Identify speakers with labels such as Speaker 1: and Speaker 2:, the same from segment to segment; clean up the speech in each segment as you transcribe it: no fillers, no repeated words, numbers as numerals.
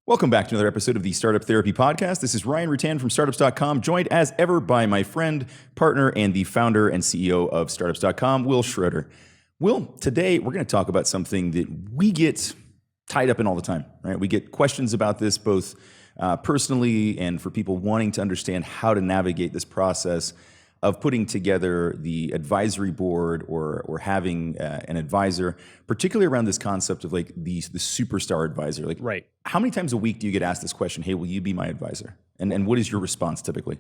Speaker 1: Welcome back to another episode of the Startup Therapy Podcast. This is Ryan Rutan from Startups.com, joined as ever by my friend, partner, and the founder and CEO of Startups.com, Wil Schroeder. Wil, today we're going to talk about something that we get tied up in all the time, right? We get questions about this both personally and for people wanting to understand how to navigate this process of putting together the advisory board or having an advisor, particularly around this concept of like the superstar advisor. Like,
Speaker 2: right.
Speaker 1: How many times a week do you get asked this question? Hey, will you be my advisor? And what is your response typically?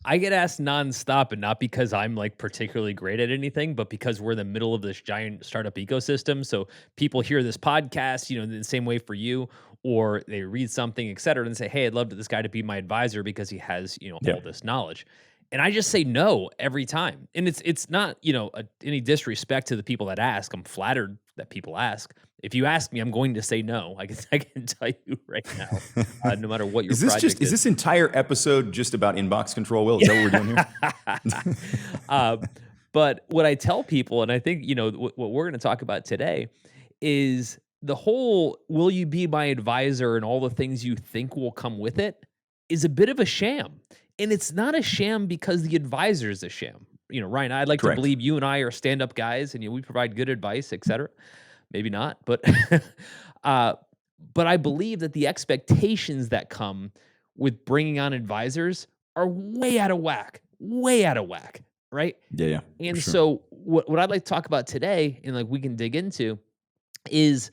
Speaker 2: I get asked nonstop, and not because I'm like particularly great at anything, but because we're in the middle of this giant startup ecosystem. So people hear this podcast, in the same way for you, or they read something, et cetera, and say, hey, I'd love this guy to be my advisor because he has, all this knowledge. And I just say no every time. And it's not, any disrespect to the people that ask. I'm flattered that people ask. If you ask me, I'm going to say no. I can tell you right now, no matter what your project
Speaker 1: is this entire episode just about inbox control, Wil? Is that what we're doing here?
Speaker 2: But what I tell people, and I think, what we're going to talk about today is the whole, will you be my advisor and all the things you think will come with it is a bit of a sham. And it's not a sham because the advisor is a sham. Ryan, I'd like
Speaker 1: Correct.
Speaker 2: to believe you and I are stand-up guys and we provide good advice, et cetera. Maybe not, but but I believe that the expectations that come with bringing on advisors are way out of whack, right?
Speaker 1: Yeah.
Speaker 2: And
Speaker 1: sure.
Speaker 2: so what I'd like to talk about today, and like we can dig into, is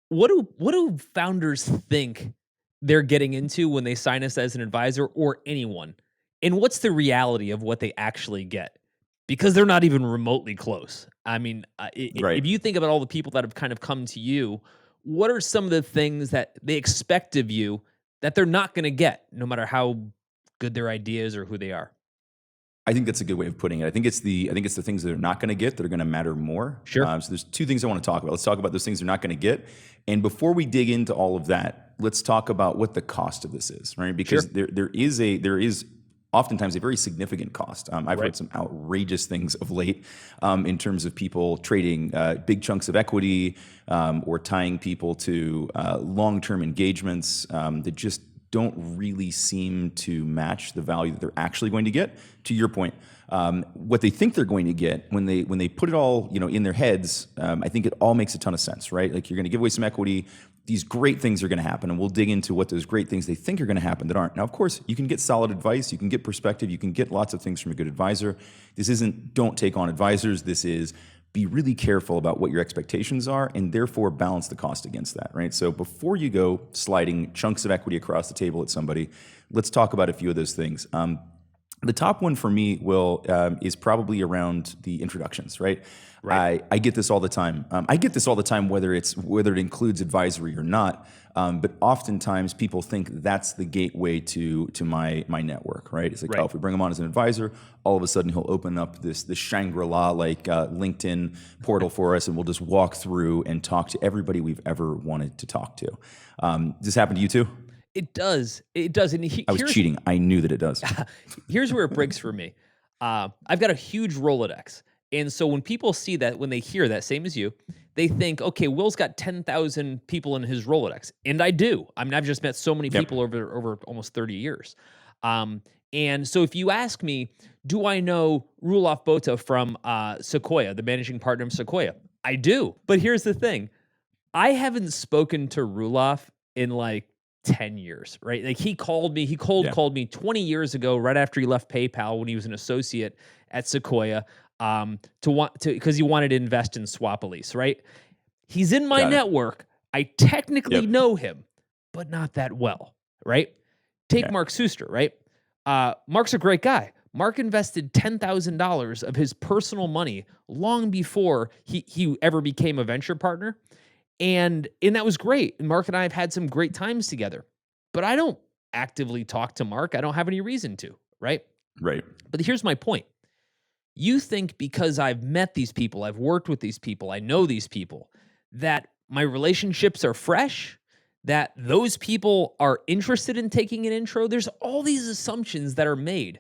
Speaker 2: what do founders think they're getting into when they sign us as an advisor or anyone? And what's the reality of what they actually get? Because they're not even remotely close. I mean,
Speaker 1: Right.
Speaker 2: if you think about all the people that have kind of come to you, what are some of the things that they expect of you that they're not going to get, no matter how good their idea is or who they are?
Speaker 1: I think that's a good way of putting it. I think it's the things that they're not going to get that are going to matter more.
Speaker 2: Sure.
Speaker 1: So there's two things I want to talk about. Let's talk about those things they're not going to get. And before we dig into all of that, let's talk about what the cost of this is, right? Because there is oftentimes a very significant cost. I've heard some outrageous things of late in terms of people trading big chunks of equity or tying people to long-term engagements that just don't really seem to match the value that they're actually going to get. To your point, what they think they're going to get when they put it all in their heads, I think it all makes a ton of sense, right? Like, you're going to give away some equity. These great things are going to happen, and we'll dig into what those great things they think are going to happen that aren't. Now, of course, you can get solid advice, you can get perspective, you can get lots of things from a good advisor. This isn't don't take on advisors. This is be really careful about what your expectations are and therefore balance the cost against that, right? So before you go sliding chunks of equity across the table at somebody, let's talk about a few of those things. The top one for me, Wil, is probably around the introductions, right? I get this all the time. I get this all the time, whether it includes advisory or not. But oftentimes people think that's the gateway to my network, right? It's like, oh, if we bring him on as an advisor, all of a sudden he'll open up this Shangri-La like LinkedIn portal for us, and we'll just walk through and talk to everybody we've ever wanted to talk to. Does this happen to you too?
Speaker 2: It does. And
Speaker 1: I was cheating. I knew that it does.
Speaker 2: Here's where it breaks for me. I've got a huge Rolodex. And so when people see that, when they hear that, same as you, they think, okay, Wil's got 10,000 people in his Rolodex. And I do. I mean, I've just met so many people over almost 30 years. And so if you ask me, do I know Roelof Botha from Sequoia, the managing partner of Sequoia? I do. But here's the thing. I haven't spoken to Roelof in like 10 years, right? Like, he called me, called me 20 years ago, right after he left PayPal when he was an associate at Sequoia, because he wanted to invest in Swapalise, right? He's in my network. I technically know him, but not that well, right? Take Mark Suster, right? Mark's a great guy. Mark invested $10,000 of his personal money long before he ever became a venture partner. And that was great. And Mark and I have had some great times together. But I don't actively talk to Mark. I don't have any reason to, right?
Speaker 1: Right.
Speaker 2: But here's my point. You think because I've met these people, I've worked with these people, I know these people, that my relationships are fresh, that those people are interested in taking an intro. There's all these assumptions that are made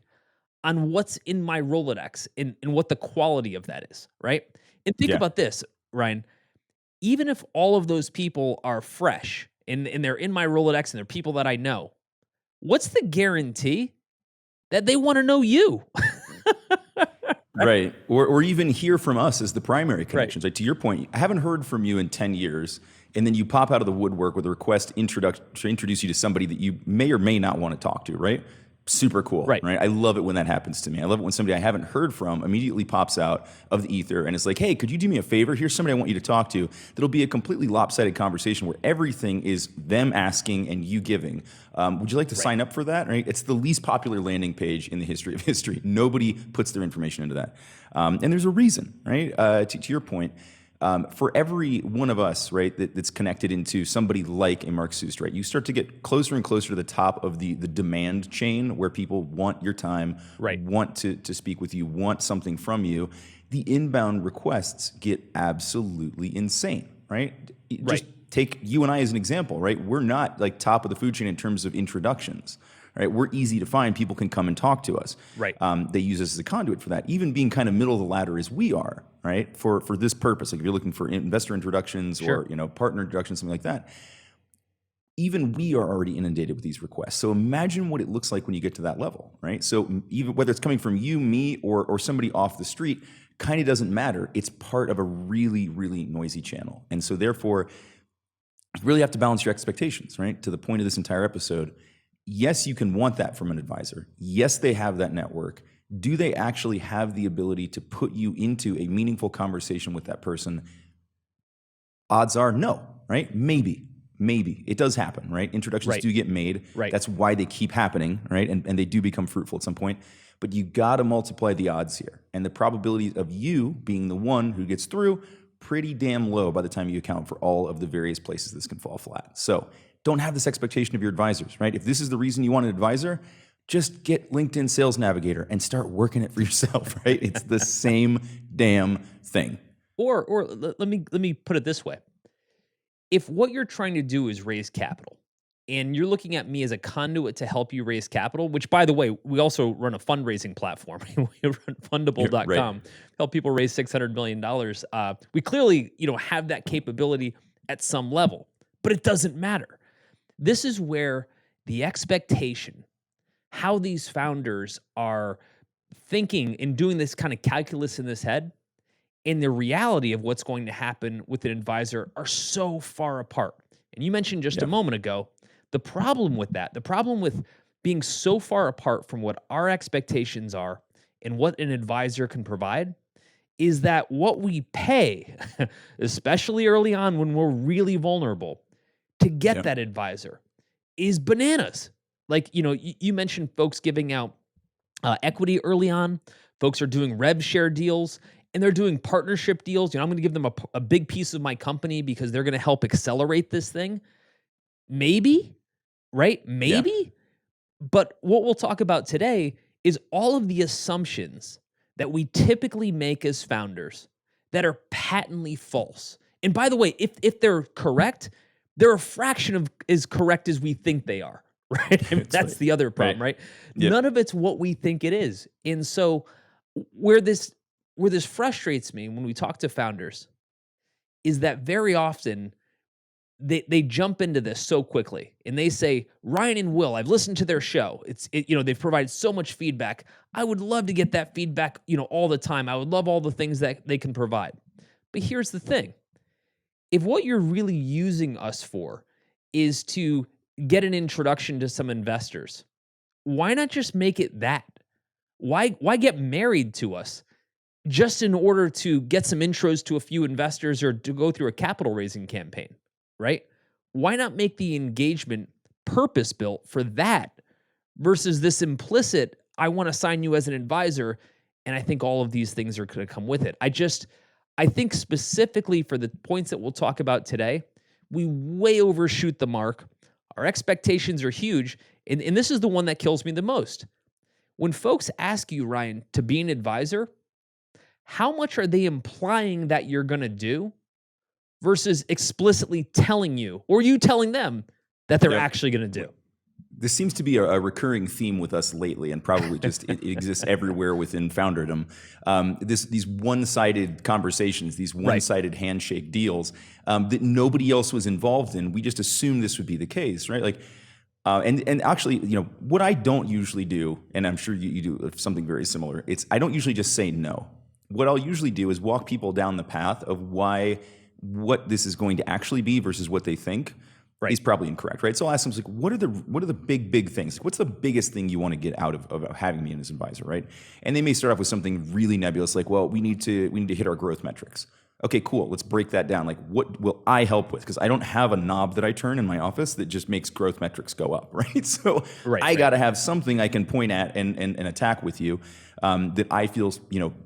Speaker 2: on what's in my Rolodex and what the quality of that is, right? And think about this, Ryan. Even if all of those people are fresh and they're in my Rolodex and they're people that I know, what's the guarantee that they want to know you?
Speaker 1: Right. Or even hear from us as the primary connections. Right. To your point, I haven't heard from you in 10 years, and then you pop out of the woodwork with a request to introduce you to somebody that you may or may not want to talk to, right? Super cool.
Speaker 2: Right.
Speaker 1: I love it when that happens to me. I love it when somebody I haven't heard from immediately pops out of the ether and it's like, hey, could you do me a favor? Here's somebody I want you to talk to. That'll be a completely lopsided conversation where everything is them asking and you giving. Would you like to sign up for that? Right? It's the least popular landing page in the history of history. Nobody puts their information into that. And there's a reason, right? To your point, for every one of us, right, that's connected into somebody like a Mark Seuss, right, you start to get closer and closer to the top of the demand chain where people want your time, want to speak with you, want something from you. The inbound requests get absolutely insane, right? Just take you and I as an example, right? We're not like top of the food chain in terms of introductions. Right, we're easy to find. People can come and talk to us.
Speaker 2: Right.
Speaker 1: They use us as a conduit for that. Even being kind of middle of the ladder as we are, right? For this purpose, like if you're looking for investor introductions or partner introductions, something like that. Even we are already inundated with these requests. So imagine what it looks like when you get to that level, right? So even whether it's coming from you, me, or somebody off the street, kind of doesn't matter. It's part of a really, really noisy channel, and so therefore, you really have to balance your expectations, right? To the point of this entire episode. Yes, you can want that from an advisor. Yes, they have that network. Do they actually have the ability to put you into a meaningful conversation with that person? Odds are no, right? Maybe. It does happen, right? Introductions do get made.
Speaker 2: Right.
Speaker 1: That's why they keep happening, right? And they do become fruitful at some point. But you got to multiply the odds here. And the probability of you being the one who gets through, pretty damn low by the time you account for all of the various places this can fall flat. So don't have this expectation of your advisors, right? If this is the reason you want an advisor, just get LinkedIn Sales Navigator and start working it for yourself, right? It's the same damn thing.
Speaker 2: Or let me put it this way. If what you're trying to do is raise capital, and you're looking at me as a conduit to help you raise capital, which, by the way, we also run a fundraising platform. We run fundable.com, help people raise $600 million. We clearly, have that capability at some level, but it doesn't matter. This is where the expectation, how these founders are thinking and doing this kind of calculus in this head, and the reality of what's going to happen with an advisor are so far apart. And you mentioned just a moment ago, the problem with that, the problem with being so far apart from what our expectations are and what an advisor can provide is that what we pay, especially early on when we're really vulnerable, to get that advisor is bananas. Like, you mentioned folks giving out equity early on. Folks are doing rev share deals and they're doing partnership deals. I'm going to give them a big piece of my company because they're going to help accelerate this thing. Maybe, right? Maybe. Yeah. But what we'll talk about today is all of the assumptions that we typically make as founders that are patently false. And by the way, if they're correct, they're a fraction of as correct as we think they are, right? I mean, that's the other problem, right? Yep. None of it's what we think it is. And so where this frustrates me when we talk to founders is that very often they jump into this so quickly and they say, Ryan and Wil, I've listened to their show. They've provided so much feedback. I would love to get that feedback, all the time. I would love all the things that they can provide. But here's the thing. If what you're really using us for is to get an introduction to some investors, why not just make it that? Why get married to us just in order to get some intros to a few investors or to go through a capital raising campaign, right? Why not make the engagement purpose-built for that versus this implicit, I want to sign you as an advisor, and I think all of these things are going to come with it. I think specifically for the points that we'll talk about today, we way overshoot the mark. Our expectations are huge. And this is the one that kills me the most. When folks ask you, Ryan, to be an advisor, how much are they implying that you're going to do versus explicitly telling you, or you telling them that they're actually going to do?
Speaker 1: This seems to be a recurring theme with us lately, and probably just it exists everywhere within founderdom. These one-sided conversations, these one-sided handshake deals that nobody else was involved in. We just assumed this would be the case, right? Like, and actually, what I don't usually do, and I'm sure you do something very similar. I don't usually just say no. What I'll usually do is walk people down the path of what this is going to actually be versus what they think.
Speaker 2: Right.
Speaker 1: Is probably incorrect, right? So I'll ask them, like, what are the big things? Like, what's the biggest thing you want to get out of having me as an advisor, right? And they may start off with something really nebulous, like, well, we need to hit our growth metrics. Okay, cool. Let's break that down. Like, what will I help with? Because I don't have a knob that I turn in my office that just makes growth metrics go up, right? So I got to have something I can point at and attack with you that I feel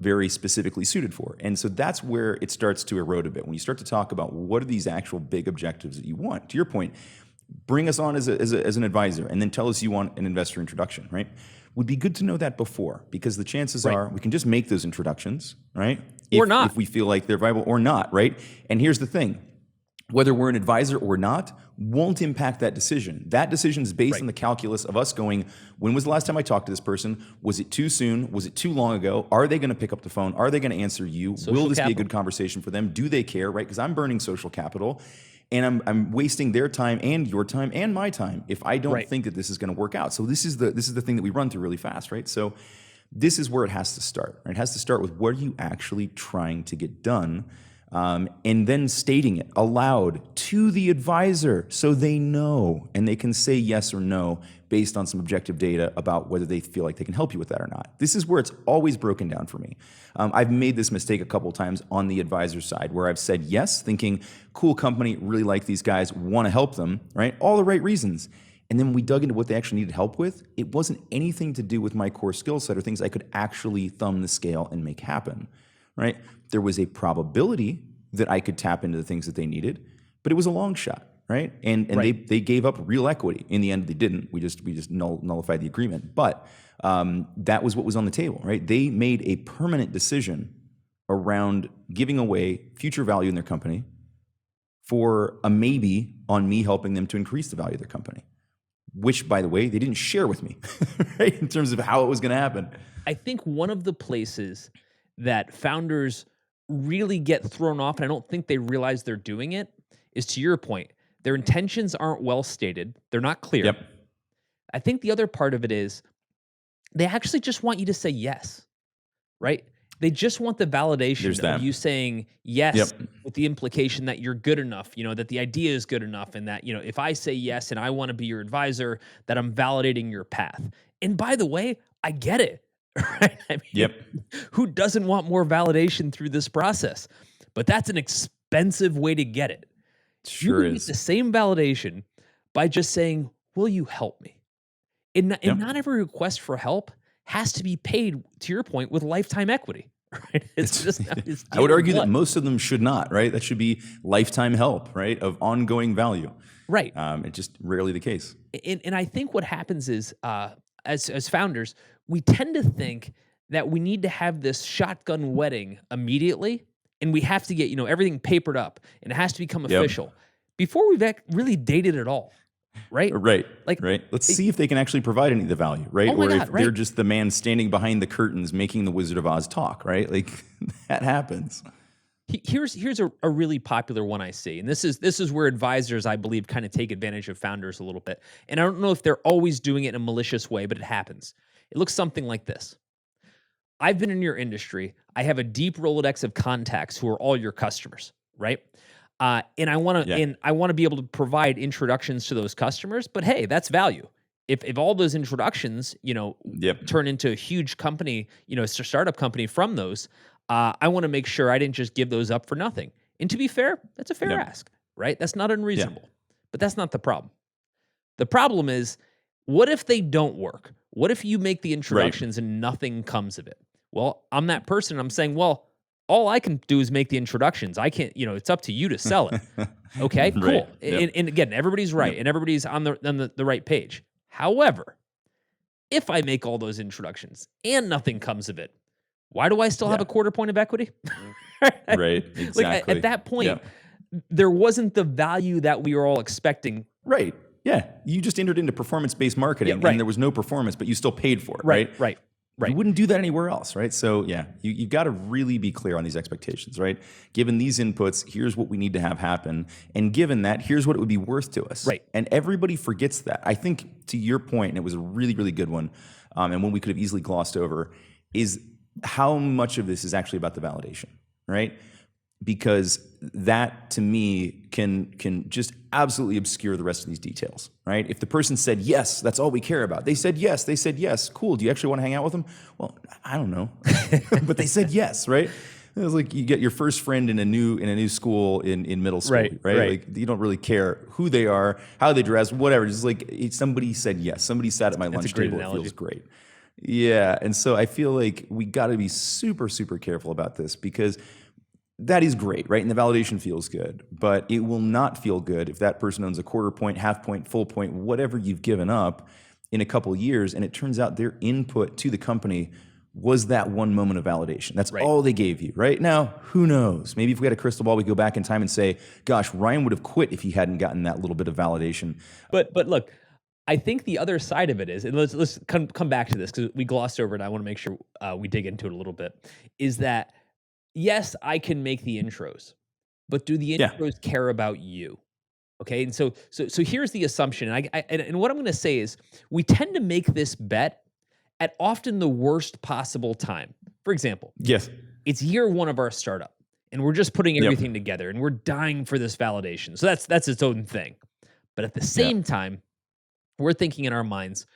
Speaker 1: very specifically suited for. And so that's where it starts to erode a bit. When you start to talk about what are these actual big objectives that you want. To your point, bring us on as an advisor, and then tell us you want an investor introduction, right? Would be good to know that before, because the chances are we can just make those introductions, right?
Speaker 2: Or not.
Speaker 1: If we feel like they're viable or not, right? And here's the thing. Whether we're an advisor or not won't impact that decision. That decision is based on the calculus of us going, when was the last time I talked to this person? Was it too soon? Was it too long ago? Are they going to pick up the phone? Are they going to answer you? Will this be a good conversation for them? Do they care, right? Because I'm burning social capital, and I'm wasting their time and your time and my time if I don't think that this is going to work out. So this is the thing that we run through really fast, right? So this is where it has to start. Right? It has to start with what are you actually trying to get done, and then stating it aloud to the advisor so they know and they can say yes or no based on some objective data about whether they feel like they can help you with that or not. This is where it's always broken down for me. I've made this mistake a couple of times on the advisor side where I've said yes, thinking, cool company, really like these guys, want to help them, right? All the right reasons. And then when we dug into what they actually needed help with, it wasn't anything to do with my core skill set or things I could actually thumb the scale and make happen, right? There was a probability that I could tap into the things that they needed, but it was a long shot, right? And they gave up real equity. In the end, they didn't. We just nullified the agreement. But that was what was on the table, right? They made a permanent decision around giving away future value in their company for a maybe on me helping them to increase the value of their company. Which, by the way, they didn't share with me, right? In terms of how it was going to happen.
Speaker 2: I think one of the places that founders really get thrown off, and I don't think they realize they're doing it, is to your point. Their intentions aren't well stated. They're not clear.
Speaker 1: Yep.
Speaker 2: I think the other part of it is they actually just want you to say yes, right? They just want the validation of you saying yes with the implication that you're good enough, that the idea is good enough, and that, if I say yes and I want to be your advisor, that I'm validating your path. And by the way, I get it, right? I mean, who doesn't want more validation through this process? But that's an expensive way to get it.
Speaker 1: Sure
Speaker 2: you
Speaker 1: is.
Speaker 2: get the same validation by just saying, will you help me? And not every request for help has to be paid, to your point, with lifetime equity. Right? It's just.
Speaker 1: I would argue that most of them should not. Right? That should be lifetime help. Right? Of ongoing value.
Speaker 2: Right.
Speaker 1: It's just rarely the case.
Speaker 2: And I think what happens is, as founders, we tend to think that we need to have this shotgun wedding immediately, and we have to get everything papered up, and it has to become official before we've really dated at all. Right?
Speaker 1: Right. Let's see if they can actually provide any of the value, right?
Speaker 2: Oh my God,
Speaker 1: if they're just the man standing behind the curtains making the Wizard of Oz talk, right? Like that happens.
Speaker 2: Here's a really popular one I see, and this is where advisors, I believe, kind of take advantage of founders a little bit. And I don't know if they're always doing it in a malicious way, but it happens. It looks something like this. I've been in your industry. I have a deep Rolodex of contacts who are all your customers, right? And I want to be able to provide introductions to those customers. But hey, that's value. If all those introductions, turn into a huge company, a startup company from those, I want to make sure I didn't just give those up for nothing. And to be fair, that's a fair ask, right? That's not unreasonable. But that's not the problem. The problem is, what if they don't work? What if you make the introductions and nothing comes of it? Well, I'm that person. I'm saying, well, all I can do is make the introductions. I can't, it's up to you to sell it. Okay, cool. And again, everybody's right and everybody's on the right page. However, if I make all those introductions and nothing comes of it, why do I still have a quarter point of equity?
Speaker 1: Right, exactly.
Speaker 2: Like at that point, there wasn't the value that we were all expecting.
Speaker 1: Right. Yeah, you just entered into performance-based marketing,
Speaker 2: right.
Speaker 1: and there was no performance, but you still paid for it, right?
Speaker 2: Right.
Speaker 1: You wouldn't do that anywhere else, right? So yeah, you got to really be clear on these expectations, right? Given these inputs, here's what we need to have happen, and given that, here's what it would be worth to us.
Speaker 2: Right.
Speaker 1: And everybody forgets that. I think to your point, and it was a really, really good one, and one we could have easily glossed over, is how much of this is actually about the validation, right? Because that to me can just absolutely obscure the rest of these details, right? If the person said yes, that's all we care about. They said yes, cool. Do you actually want to hang out with them? Well, I don't know, but they said yes, right? It was like you get your first friend in a new school in middle school, right? Like you don't really care who they are, how they dress, whatever. Just like somebody said yes, somebody sat at my lunch table. It feels great. Yeah, and so I feel like we got to be super, super careful about this because that is great, right? And the validation feels good, but it will not feel good if that person owns a quarter point, half point, full point, whatever you've given up in a couple of years, and it turns out their input to the company was that one moment of validation. That's all they gave you, right? Now, who knows? Maybe if we had a crystal ball, we go back in time and say, gosh, Ryan would have quit if he hadn't gotten that little bit of validation.
Speaker 2: But look, I think the other side of it is, and let's come back to this because we glossed over it. I want to make sure we dig into it a little bit, is that yes, I can make the intros, but do the intros care about you? Okay, and so here's the assumption, and what I'm going to say is we tend to make this bet at often the worst possible time. For example,
Speaker 1: yes,
Speaker 2: it's year one of our startup, and we're just putting everything together, and we're dying for this validation. So that's its own thing. But at the same time, we're thinking in our minds,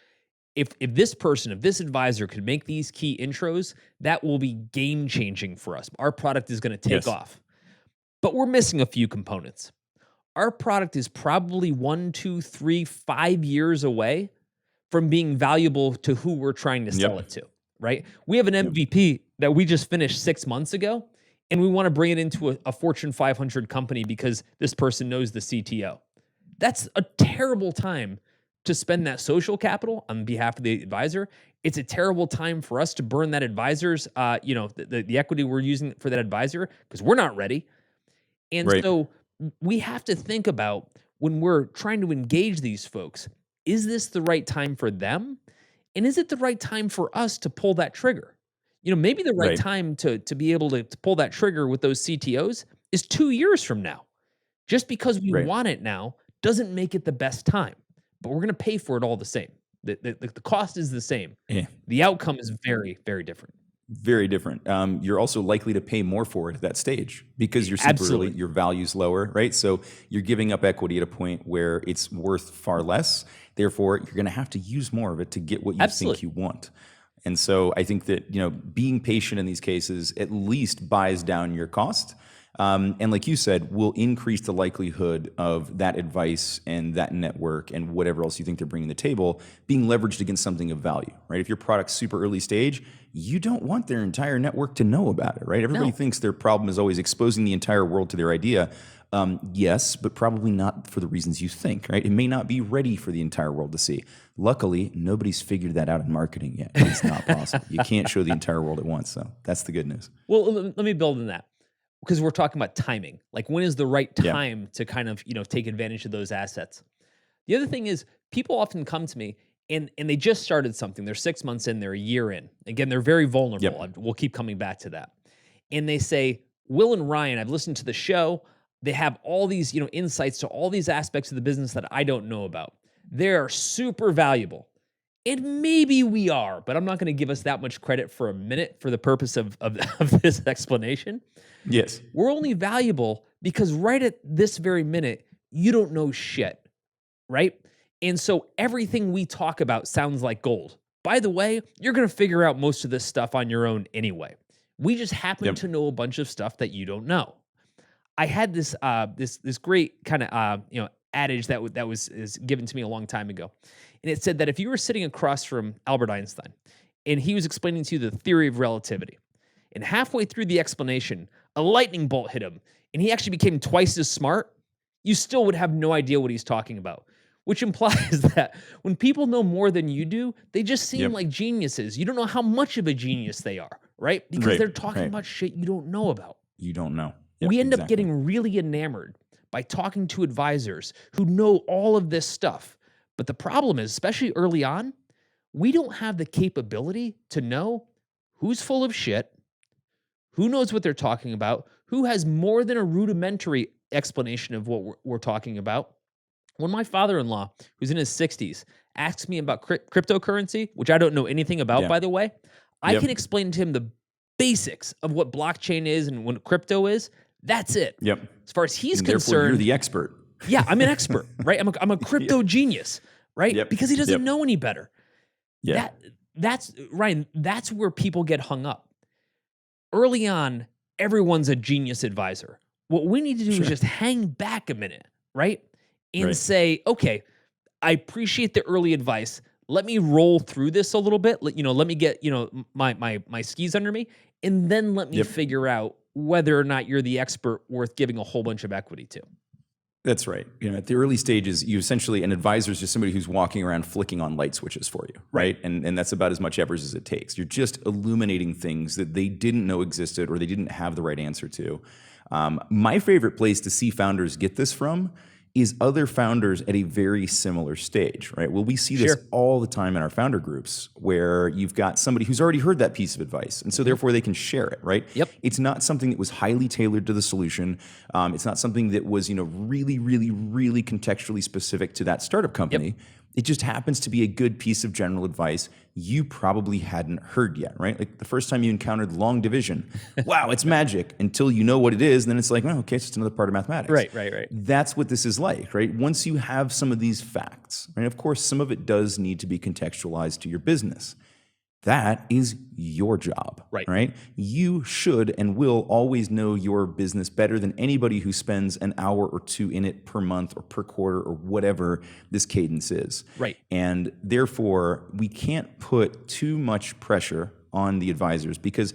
Speaker 2: if this person, if this advisor could make these key intros, that will be game changing for us. Our product is going to take off. But we're missing a few components. Our product is probably 1, 2, 3, 5 years away from being valuable to who we're trying to sell it to, right? We have an MVP that we just finished 6 months ago, and we want to bring it into a Fortune 500 company because this person knows the CTO. That's a terrible time to spend that social capital on behalf of the advisor. It's a terrible time for us to burn that advisor's, the equity we're using for that advisor because we're not ready. And so we have to think about when we're trying to engage these folks, is this the right time for them? And is it the right time for us to pull that trigger? Maybe the right time to be able to pull that trigger with those CTOs is 2 years from now. Just because we want it now doesn't make it the best time. But we're going to pay for it all the same. The cost is the same. Yeah. The outcome is very, very different.
Speaker 1: Very different. You're also likely to pay more for it at that stage because you're super early, your value's lower, right? So you're giving up equity at a point where it's worth far less. Therefore, you're going to have to use more of it to get what you think you want. And so I think that being patient in these cases at least buys down your cost. And like you said, will increase the likelihood of that advice and that network and whatever else you think they're bringing to the table being leveraged against something of value, right? If your product's super early stage, you don't want their entire network to know about it, right? Everybody thinks their problem is always exposing the entire world to their idea. Yes, but probably not for the reasons you think, right? It may not be ready for the entire world to see. Luckily, nobody's figured that out in marketing yet. It's not possible. You can't show the entire world at once, so that's the good news.
Speaker 2: Well, let me build on that. Because we're talking about timing. Like when is the right time to kind of, take advantage of those assets? The other thing is people often come to me and they just started something. They're 6 months in, they're a year in. Again, they're very vulnerable. We'll keep coming back to that. And they say, Wil and Ryan, I've listened to the show. They have all these, insights to all these aspects of the business that I don't know about. They're super valuable. And maybe we are, but I'm not going to give us that much credit for a minute for the purpose of this explanation.
Speaker 1: Yes.
Speaker 2: We're only valuable because right at this very minute, you don't know shit, right? And so everything we talk about sounds like gold. By the way, you're going to figure out most of this stuff on your own anyway. We just happen to know a bunch of stuff that you don't know. I had this great kind of adage that was given to me a long time ago. And it said that if you were sitting across from Albert Einstein and he was explaining to you the theory of relativity, and halfway through the explanation, a lightning bolt hit him, and he actually became twice as smart, you still would have no idea what he's talking about, which implies that when people know more than you do, they just seem like geniuses. You don't know how much of a genius they are, right? Because they're talking about shit you don't know about.
Speaker 1: You don't know.
Speaker 2: We end up getting really enamored by talking to advisors who know all of this stuff. But the problem is, especially early on, we don't have the capability to know who's full of shit, who knows what they're talking about, who has more than a rudimentary explanation of what we're talking about. When my father-in-law, who's in his 60s, asks me about cryptocurrency, which I don't know anything about,
Speaker 1: Yeah.
Speaker 2: by the way, I
Speaker 1: Yep.
Speaker 2: can explain to him the basics of what blockchain is and what crypto is. That's it.
Speaker 1: Yep.
Speaker 2: As far as he's
Speaker 1: And therefore, you're
Speaker 2: concerned,
Speaker 1: the expert.
Speaker 2: yeah, I'm an expert, right? I'm a crypto genius, right?
Speaker 1: Yep.
Speaker 2: Because he doesn't
Speaker 1: Yep.
Speaker 2: know any better.
Speaker 1: Yeah.
Speaker 2: That's Ryan. That's where people get hung up. Early on, everyone's a genius advisor. What we need to do is just hang back a minute, right? And
Speaker 1: Right.
Speaker 2: say, okay, I appreciate the early advice. Let me roll through this a little bit. Let me get, my skis under me, and then let me
Speaker 1: Yep.
Speaker 2: figure out whether or not you're the expert worth giving a whole bunch of equity to.
Speaker 1: That's right. At the early stages, you essentially, an advisor is just somebody who's walking around flicking on light switches for you, right? And that's about as much effort as it takes. You're just illuminating things that they didn't know existed or they didn't have the right answer to. My favorite place to see founders get this from is other founders at a very similar stage, right? Well, we see this
Speaker 2: Sure.
Speaker 1: all the time in our founder groups where you've got somebody who's already heard that piece of advice, and so therefore they can share it, right?
Speaker 2: Yep.
Speaker 1: It's not something that was highly tailored to the solution. It's not something that was, really, really, really contextually specific to that startup company. It just happens to be a good piece of general advice you probably hadn't heard yet, right? Like the first time you encountered long division, wow, it's magic, until you know what it is, and then it's like, oh, okay, it's just another part of mathematics.
Speaker 2: Right.
Speaker 1: That's what this is like, right? Once you have some of these facts, right? Of course, some of it does need to be contextualized to your business. That is your job, right? You should and will always know your business better than anybody who spends an hour or two in it per month or per quarter or whatever this cadence is.
Speaker 2: Right.
Speaker 1: And therefore, we can't put too much pressure on the advisors because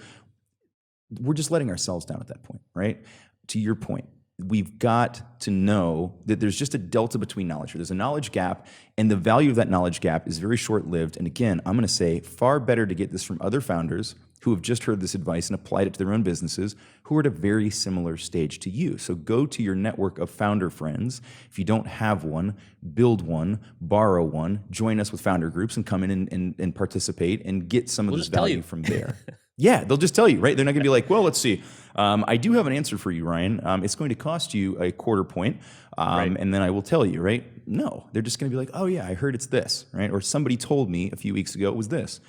Speaker 1: we're just letting ourselves down at that point, right? To your point, we've got to know that there's just a delta between knowledge. There's a knowledge gap, and the value of that knowledge gap is very short-lived. And again, I'm going to say far better to get this from other founders who have just heard this advice and applied it to their own businesses who are at a very similar stage to you. So go to your network of founder friends. If you don't have one, build one, borrow one, join us with founder groups and come in and participate and get some of this value from there. Yeah, they'll just tell you, right? They're not going to be like, well, let's see. I do have an answer for you, Ryan. It's going to cost you a quarter point, and then I will tell you, right? No, they're just going to be like, oh, yeah, I heard it's this, right? Or somebody told me a few weeks ago it was this,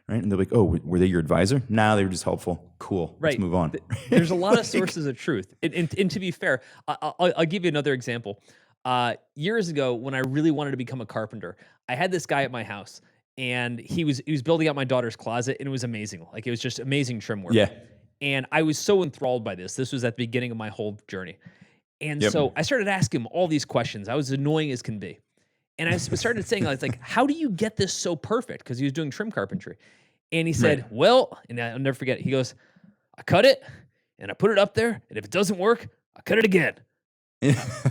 Speaker 1: right? And they're like, oh, were they your advisor? Nah, they were just helpful. Cool, let's move on.
Speaker 2: There's a lot of sources of truth. And to be fair, I'll give you another example. Years ago, when I really wanted to become a carpenter, I had this guy at my house. And he was building out my daughter's closet, and it was amazing. Like, it was just amazing trim work.
Speaker 1: Yeah.
Speaker 2: And I was so enthralled by this. This was at the beginning of my whole journey. And so I started asking him all these questions. I was annoying as can be. And I started saying, like, how do you get this so perfect? Because he was doing trim carpentry. And he said, well, and I'll never forget, he goes, I cut it, and I put it up there, and if it doesn't work, I cut it again.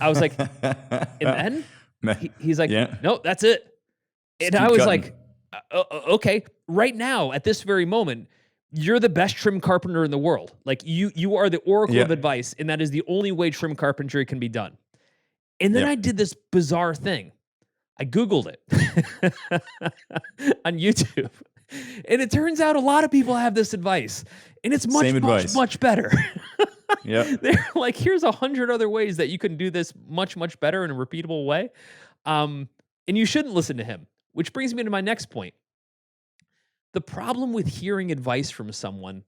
Speaker 2: I was like, and then? He's like, no, that's it. And I was cutting. Like, okay, right now, at this very moment, you're the best trim carpenter in the world. Like, you are the oracle of advice, and that is the only way trim carpentry can be done. And then I did this bizarre thing. I Googled it on YouTube. And it turns out a lot of people have this advice. And it's much better. They're like, here's 100 other ways that you can do this much, much better in a repeatable way. And you shouldn't listen to him. Which brings me to my next point. The problem with hearing advice from someone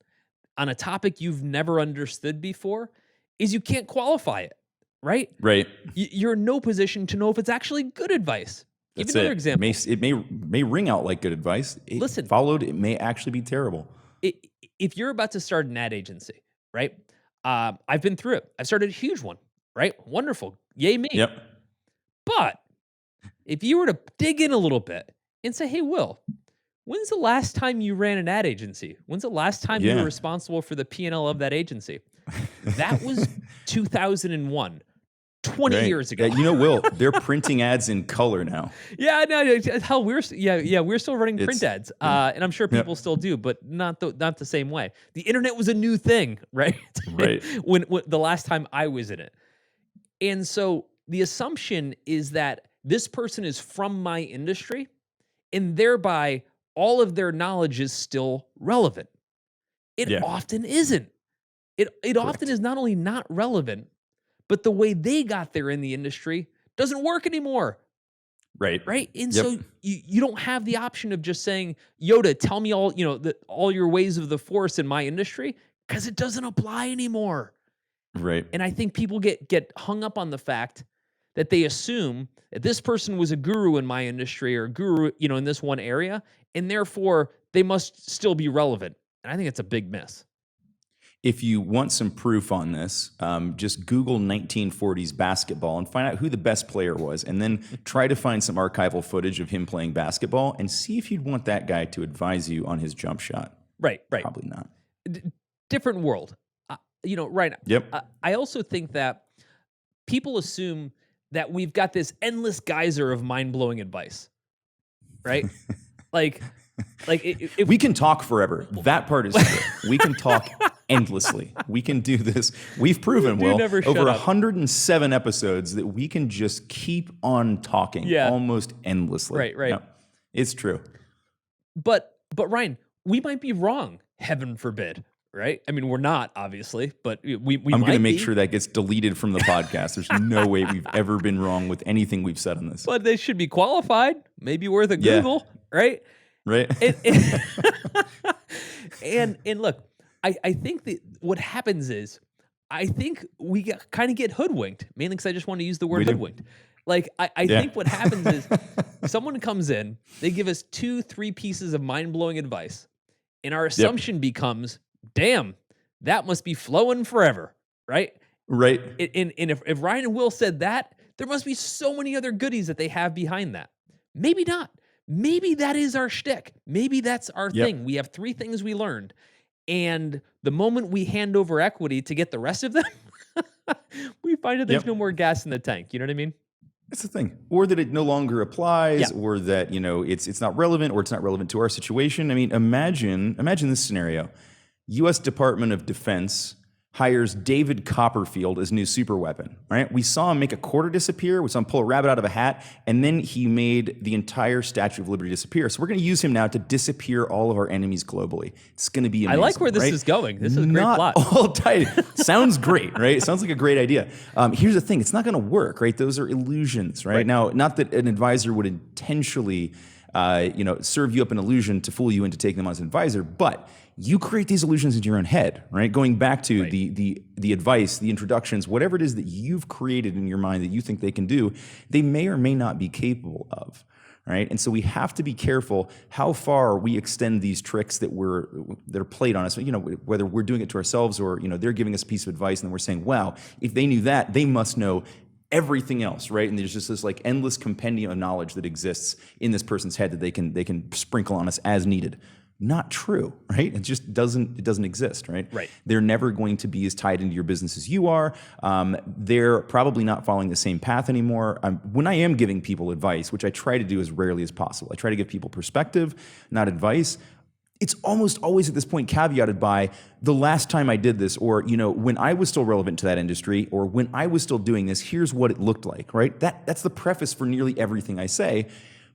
Speaker 2: on a topic you've never understood before is you can't qualify it, right?
Speaker 1: Right.
Speaker 2: You're in no position to know if it's actually good advice. Give another example.
Speaker 1: It may ring out like good advice.
Speaker 2: Listen,
Speaker 1: followed, it may actually be terrible.
Speaker 2: If you're about to start an ad agency, right? I've been through it. I've started a huge one, right? Wonderful. Yay me.
Speaker 1: Yep.
Speaker 2: But if you were to dig in a little bit and say, hey, Will, when's the last time you ran an ad agency? When's the last time you were responsible for the P&L of that agency? That was 2001, 20 years ago.
Speaker 1: Yeah, Will, they're printing ads in color now.
Speaker 2: Yeah, no, hell, we're still running print ads, and I'm sure people still do, but not the same way. The internet was a new thing, right?
Speaker 1: Right.
Speaker 2: when the last time I was in it. And so the assumption is that this person is from my industry and thereby all of their knowledge is still relevant. It
Speaker 1: Yeah.
Speaker 2: often isn't. It often
Speaker 1: Correct.
Speaker 2: is not only not relevant, but the way they got there in the industry doesn't work anymore.
Speaker 1: Right.
Speaker 2: Right. And
Speaker 1: Yep.
Speaker 2: so you don't have the option of just saying, Yoda, tell me all, all your ways of the force in my industry, because it doesn't apply anymore.
Speaker 1: Right.
Speaker 2: And I think people get hung up on the fact that they assume that this person was a guru in my industry or a guru, in this one area, and therefore they must still be relevant. And I think it's a big miss.
Speaker 1: If you want some proof on this, just Google 1940s basketball and find out who the best player was, and then try to find some archival footage of him playing basketball and see if you'd want that guy to advise you on his jump shot.
Speaker 2: Right.
Speaker 1: Probably not.
Speaker 2: Different world. Right.
Speaker 1: Yep.
Speaker 2: I also think that people assume that we've got this endless geyser of mind-blowing advice, right? like if
Speaker 1: We can talk forever. That part is true. We can talk endlessly. We can do this. We've proven,
Speaker 2: do
Speaker 1: Will,
Speaker 2: never shut
Speaker 1: over
Speaker 2: up.
Speaker 1: 107 episodes that we can just keep on talking almost endlessly.
Speaker 2: Right.
Speaker 1: Yeah, it's true.
Speaker 2: But Ryan, we might be wrong. Heaven forbid, right? I mean, we're not, obviously, but we
Speaker 1: I'm going to make
Speaker 2: be.
Speaker 1: sure that gets deleted from the podcast. There's no way we've ever been wrong with anything we've said on this.
Speaker 2: But they should be qualified. Maybe worth a
Speaker 1: Yeah.
Speaker 2: Google, right?
Speaker 1: Right?
Speaker 2: And look, I think that what happens is, I think we kind of get hoodwinked, mainly because I just want to use the word
Speaker 1: We do.
Speaker 2: hoodwinked. Like, I think what happens is someone comes in, they give us 2-3 pieces of mind-blowing advice, and our assumption becomes, damn, that must be flowing forever, right?
Speaker 1: Right.
Speaker 2: And if Ryan and Will said that, there must be so many other goodies that they have behind that. Maybe not. Maybe that is our shtick. Maybe that's our thing. We have 3 things we learned. And the moment we hand over equity to get the rest of them, we find that there's no more gas in the tank. You know what I mean?
Speaker 1: That's the thing. Or that it no longer applies,
Speaker 2: Yeah.
Speaker 1: or that, it's not relevant, or it's not relevant to our situation. I mean, imagine this scenario. U.S. Department of Defense hires David Copperfield as new superweapon, right? We saw him make a quarter disappear. We saw him pull a rabbit out of a hat, and then he made the entire Statue of Liberty disappear. So we're going to use him now to disappear all of our enemies globally. It's going to be amazing.
Speaker 2: I like where this
Speaker 1: right?
Speaker 2: is going. This is a great
Speaker 1: Not
Speaker 2: plot.
Speaker 1: all tight. Sounds great, right? Sounds like a great idea. Here's the thing. It's not going to work, right? Those are illusions, right? Now, not that an advisor would intentionally serve you up an illusion to fool you into taking them on as an advisor, but you create these illusions into your own head, right? Going back to the advice, the introductions, whatever it is that you've created in your mind that you think they can do, they may or may not be capable of, right? And so we have to be careful how far we extend these tricks that are played on us. Whether we're doing it to ourselves or they're giving us a piece of advice and then we're saying, wow, if they knew that, they must know everything else, right? And there's just this like endless compendium of knowledge that exists in this person's head that they can sprinkle on us as needed. Not true, right? It just doesn't exist, right?
Speaker 2: Right.
Speaker 1: They're never going to be as tied into your business as you are. They're probably not following the same path anymore. When I am giving people advice, which I try to do as rarely as possible, I try to give people perspective, not advice. It's almost always at this point caveated by the last time I did this, or when I was still relevant to that industry, or when I was still doing this, here's what it looked like, right? That's the preface for nearly everything I say,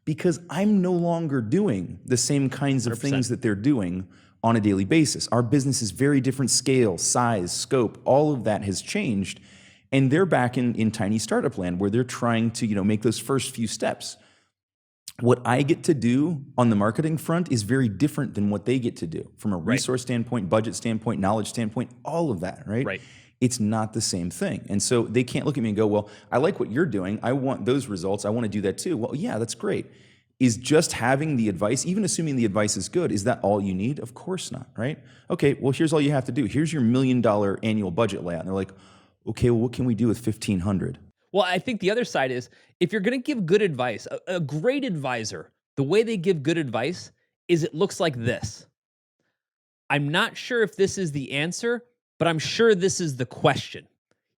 Speaker 1: because I'm no longer doing the same kinds of
Speaker 2: 100%.
Speaker 1: things that they're doing on a daily basis. Our business is very different scale, size, scope, all of that has changed. And they're back in tiny startup land where they're trying to make those first few steps. What I get to do on the marketing front is very different than what they get to do from a resource standpoint, budget standpoint, knowledge standpoint, all of that, right?
Speaker 2: Right.
Speaker 1: It's not the same thing. And so they can't look at me and go, well, I like what you're doing. I want those results. I want to do that too. Well, yeah, that's great. Is just having the advice, even assuming the advice is good, is that all you need? Of course not, right? Okay, well, here's all you have to do. Here's your $1 million annual budget layout. And they're like, okay, well, what can we do with 1,500?
Speaker 2: Well, I think the other side is, if you're going to give good advice, a great advisor, the way they give good advice is it looks like this. I'm not sure if this is the answer, but I'm sure this is the question.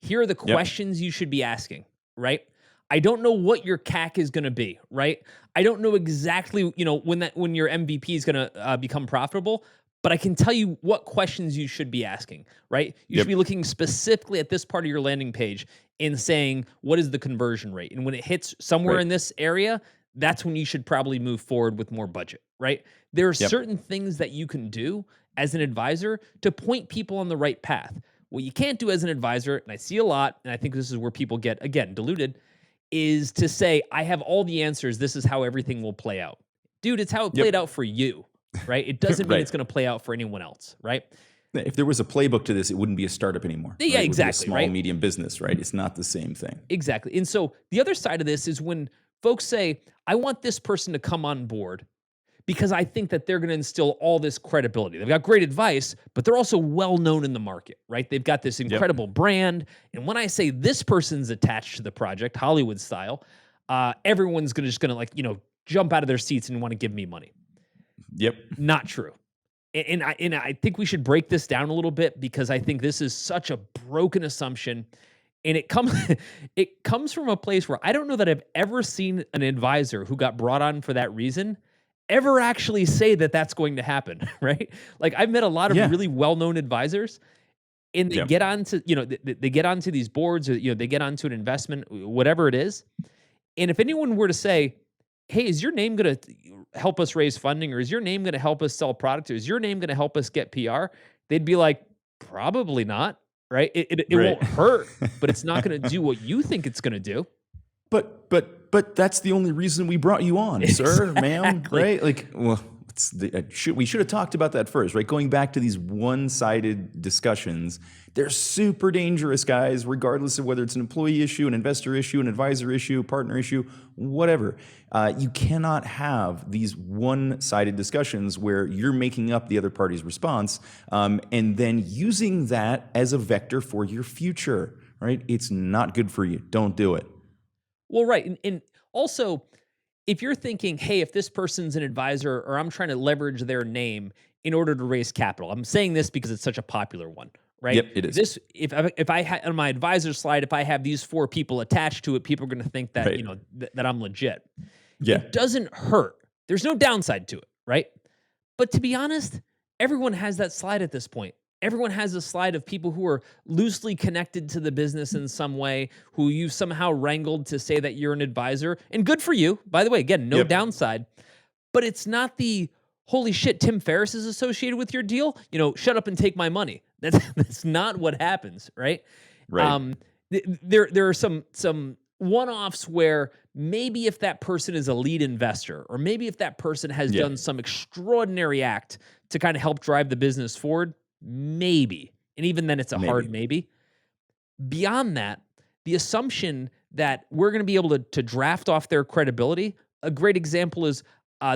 Speaker 2: Here are the questions you should be asking, right? I don't know what your CAC is going to be, right? I don't know exactly, when your MVP is going to become profitable, but I can tell you what questions you should be asking, right? You should be looking specifically at this part of your landing page in saying, what is the conversion rate? And when it hits somewhere
Speaker 1: Right.
Speaker 2: in this area, that's when you should probably move forward with more budget, right? There are
Speaker 1: Yep.
Speaker 2: certain things that you can do as an advisor to point people on the right path. What you can't do as an advisor, and I see a lot, and I think this is where people get, again, diluted, is to say, I have all the answers. This is how everything will play out. Dude, it's how it
Speaker 1: Yep.
Speaker 2: played out for you, right? It doesn't mean
Speaker 1: Right.
Speaker 2: it's going to play out for anyone else, right?
Speaker 1: If there was a playbook to this, it wouldn't be a startup anymore.
Speaker 2: Yeah,
Speaker 1: right? It would be a
Speaker 2: exactly,
Speaker 1: small,
Speaker 2: right?
Speaker 1: medium business, right? It's not the same thing.
Speaker 2: Exactly. And so the other side of this is when folks say, I want this person to come on board because I think that they're going to instill all this credibility. They've got great advice, but they're also well known in the market, right? They've got this incredible brand. And when I say this person's attached to the project, Hollywood style, everyone's just going to jump out of their seats and want to give me money.
Speaker 1: Yep.
Speaker 2: Not true. And I think we should break this down a little bit because I think this is such a broken assumption. And it comes from a place where I don't know that I've ever seen an advisor who got brought on for that reason ever actually say that that's going to happen, right? Like I've met a lot of really well-known advisors and they get onto, they get onto these boards or, they get onto an investment, whatever it is. And if anyone were to say, hey, is your name going to help us raise funding or is your name going to help us sell products or is your name going to help us get PR? They'd be like, probably not, right? It won't hurt, but it's not going to do what you think it's going to do.
Speaker 1: But that's the only reason we brought you on, sir, ma'am, right? Like, well, we should have talked about that first, right? Going back to these one-sided discussions, they're super dangerous, guys, regardless of whether it's an employee issue, an investor issue, an advisor issue, partner issue, whatever. You cannot have these one-sided discussions where you're making up the other party's response and then using that as a vector for your future, right? It's not good for you. Don't do it.
Speaker 2: Well, right. And also, if you're thinking, hey, if this person's an advisor or I'm trying to leverage their name in order to raise capital, I'm saying this because it's such a popular one, right?
Speaker 1: Yep, it is.
Speaker 2: If I had on my advisor slide, if I have these 4 people attached to it, people are going to think that, that I'm legit.
Speaker 1: Yeah.
Speaker 2: It doesn't hurt. There's no downside to it, right? But to be honest, everyone has that slide at this point. Everyone has a slide of people who are loosely connected to the business in some way, who you somehow wrangled to say that you're an advisor. And good for you. By the way, again, no downside. But it's not the, holy shit, Tim Ferriss is associated with your deal? Shut up and take my money. That's not what happens, right?
Speaker 1: Right.
Speaker 2: There are some one-offs where maybe if that person is a lead investor, or maybe if that person has done some extraordinary act to kind of help drive the business forward, maybe. And even then it's a hard maybe. Beyond that, the assumption that we're going to be able to draft off their credibility, a great example is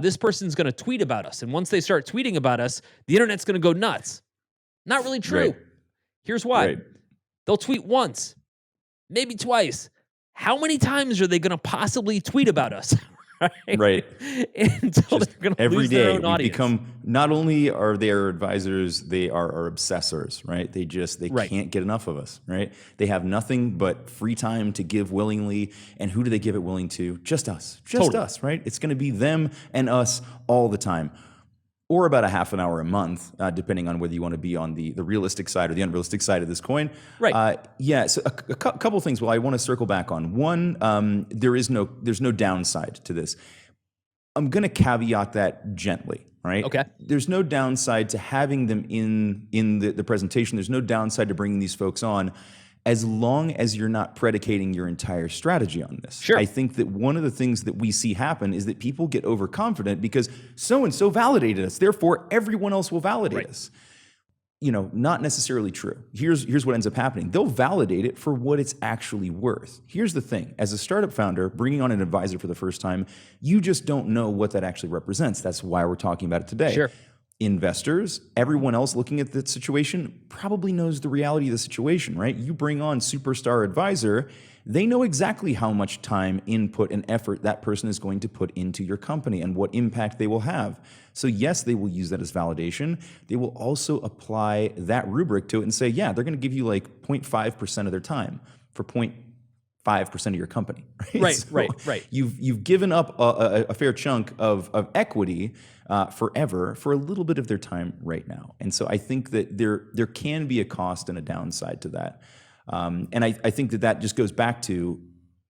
Speaker 2: this person's going to tweet about us. And once they start tweeting about us, the internet's going to go nuts. Not really true.
Speaker 1: Right.
Speaker 2: Here's why. They'll tweet once, maybe twice. How many times are they going to possibly tweet about us? Right. Until they're going to lose their own audience.
Speaker 1: Become, not only are they our advisors, they are our obsessors, right? They can't get enough of us, right? They have nothing but free time to give willingly. And who do they give it willing to? Just us. Just us, right? It's going to be them and us all the time. Or about a half an hour a month, depending on whether you want to be on the realistic side or the unrealistic side of this coin.
Speaker 2: Right.
Speaker 1: So a couple things. Well, I want to circle back on. One, there's no downside to this. I'm going to caveat that gently, right?
Speaker 2: Okay.
Speaker 1: There's no downside to having them in the presentation. There's no downside to bringing these folks on, as long as you're not predicating your entire strategy on this.
Speaker 2: Sure.
Speaker 1: I think that one of the things that we see happen is that people get overconfident because so-and-so validated us, therefore everyone else will validate us. Not necessarily true. Here's what ends up happening. They'll validate it for what it's actually worth. Here's the thing. As a startup founder, bringing on an advisor for the first time, you just don't know what that actually represents. That's why we're talking about it today.
Speaker 2: Sure.
Speaker 1: Investors, everyone else looking at the situation probably knows the reality of the situation, right? You bring on superstar advisor, they know exactly how much time, input, and effort that person is going to put into your company and what impact they will have. So yes, they will use that as validation. They will also apply that rubric to it and say, yeah, they're going to give you like 0.5% of their time for 0.5% of your company. Right.
Speaker 2: Right.
Speaker 1: You've given up a fair chunk of equity forever for a little bit of their time right now. And so I think that there can be a cost and a downside to that. And I think that just goes back to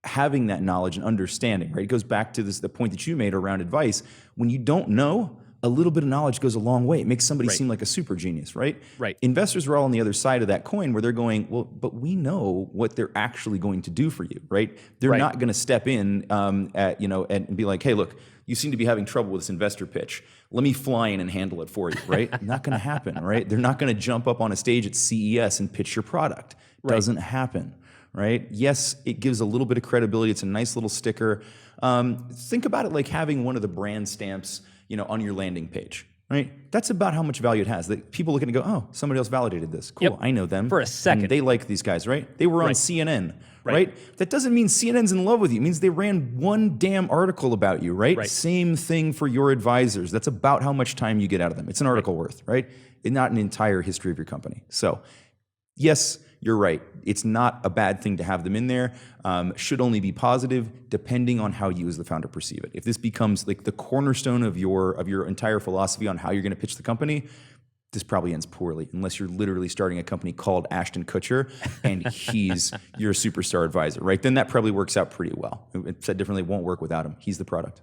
Speaker 1: having that knowledge and understanding, right? It goes back to the point that you made around advice. When you don't know, a little bit of knowledge goes a long way. It makes somebody seem like a super genius, right?
Speaker 2: Right.
Speaker 1: Investors are all on the other side of that coin where they're going, well, but we know what they're actually going to do for you, right? They're not going to step in and be like, hey, look, you seem to be having trouble with this investor pitch. Let me fly in and handle it for you, right? Not going to happen, right? They're not going to jump up on a stage at CES and pitch your product. Doesn't happen, right? Yes, it gives a little bit of credibility. It's a nice little sticker. Think about it like having one of the brand stamps, on your landing page, right? That's about how much value it has. That people look at it and go, oh, somebody else validated this. Cool, I know them.
Speaker 2: For a second.
Speaker 1: And they like these guys, right? They were on CNN, right? That doesn't mean CNN's in love with you. It means they ran one damn article about you, right? Same thing for your advisors. That's about how much time you get out of them. It's an article worth, right? And not an entire history of your company. So, yes, you're right. It's not a bad thing to have them in there. Should only be positive, depending on how you as the founder perceive it. If this becomes like the cornerstone of your entire philosophy on how you're going to pitch the company, this probably ends poorly, unless you're literally starting a company called Ashton Kutcher and he's your superstar advisor, right? Then that probably works out pretty well. Said differently, it won't work without him. He's the product.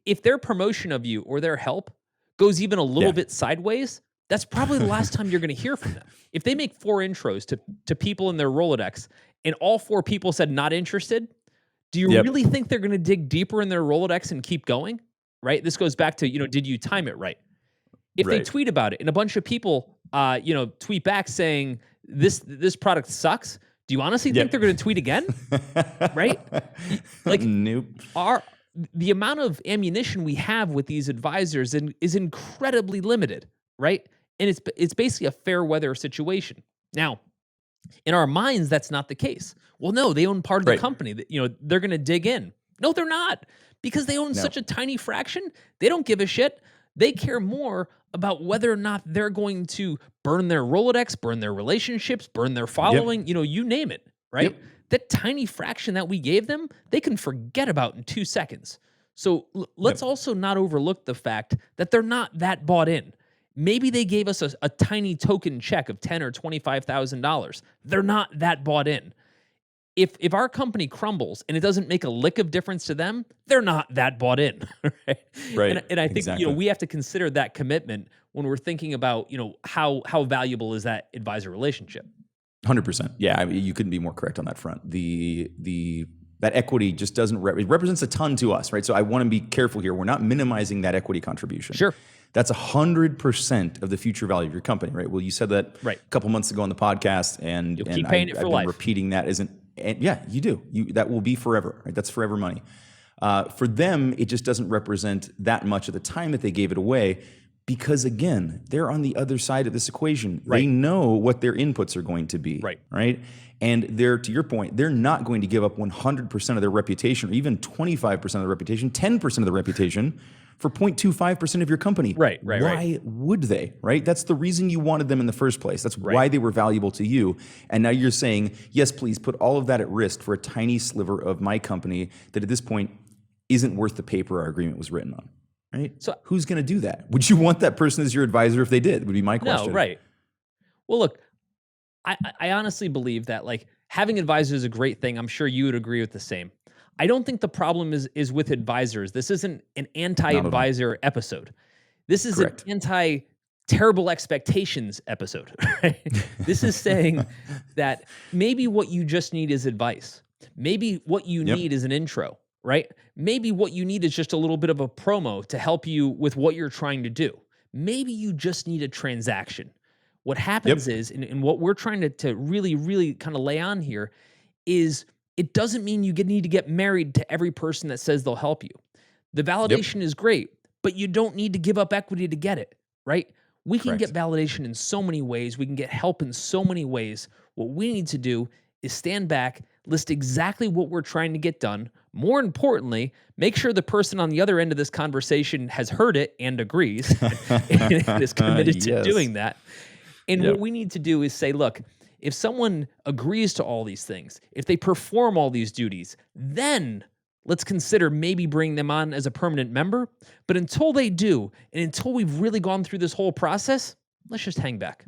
Speaker 2: If their promotion of you or their help goes even a little bit sideways, that's probably the last time you're going to hear from them. If they make 4 intros to people in their Rolodex and all 4 people said not interested, do you really think they're going to dig deeper in their Rolodex and keep going? Right? This goes back to, did you time it right? If they tweet about it and a bunch of people, tweet back saying this product sucks, do you honestly think they're going to tweet again? Right? Like,
Speaker 1: nope.
Speaker 2: The amount of ammunition we have with these advisors is incredibly limited, right? And it's basically a fair weather situation. Now, in our minds, that's not the case. Well, no, they own part of the company. They're going to dig in. No, they're not, because they own such a tiny fraction. They don't give a shit. They care more about whether or not they're going to burn their Rolodex, burn their relationships, burn their following. You name it, right? That tiny fraction that we gave them, they can forget about in 2 seconds. So let's also not overlook the fact that they're not that bought in. Maybe they gave us a tiny token check of $10,000 or $25,000. They're not that bought in. If our company crumbles and it doesn't make a lick of difference to them, they're not that bought in. Right. And I think we have to consider that commitment when we're thinking about how valuable is that advisor relationship.
Speaker 1: 100%. Yeah, you couldn't be more correct on that front. That equity just doesn't it represents a ton to us, right? So I want to be careful here. We're not minimizing that equity contribution.
Speaker 2: Sure.
Speaker 1: That's 100% of the future value of your company, right? Well, you said that a couple months ago on the podcast, and
Speaker 2: you'll keep paying it for
Speaker 1: I've
Speaker 2: life.
Speaker 1: been repeating that and yeah, you do. That will be forever, right? That's forever money. For them, it just doesn't represent that much of the time that they gave it away, because again, they're on the other side of this equation. They know what their inputs are going to be, right? And to your point, they're not going to give up 100% of their reputation, or even 25% of their reputation, 10% of the reputation for 0.25% of your company.
Speaker 2: Right.
Speaker 1: Why would they, right? That's the reason you wanted them in the first place. That's why they were valuable to you. And now you're saying, yes, please put all of that at risk for a tiny sliver of my company that at this point isn't worth the paper our agreement was written on, right? So who's going to do that? Would you want that person as your advisor if they did? Would be my question.
Speaker 2: No, right. Well, look, I honestly believe that having advisors is a great thing. I'm sure you would agree with the same. I don't think the problem is with advisors. This isn't an anti-advisor episode. This is an anti-terrible expectations episode. Right? This is saying that maybe what you just need is advice. Maybe what you need is an intro, right? Maybe what you need is just a little bit of a promo to help you with what you're trying to do. Maybe you just need a transaction. What happens is, and what we're trying to really, really kind of lay on here is, it doesn't mean you need to get married to every person that says they'll help you. The validation is great, but you don't need to give up equity to get it, right? We can get validation in so many ways. We can get help in so many ways. What we need to do is stand back, list exactly what we're trying to get done. More importantly, make sure the person on the other end of this conversation has heard it and agrees and is committed to doing that. And what we need to do is say, look, if someone agrees to all these things, if they perform all these duties, then let's consider maybe bringing them on as a permanent member. But until they do, and until we've really gone through this whole process, let's just hang back.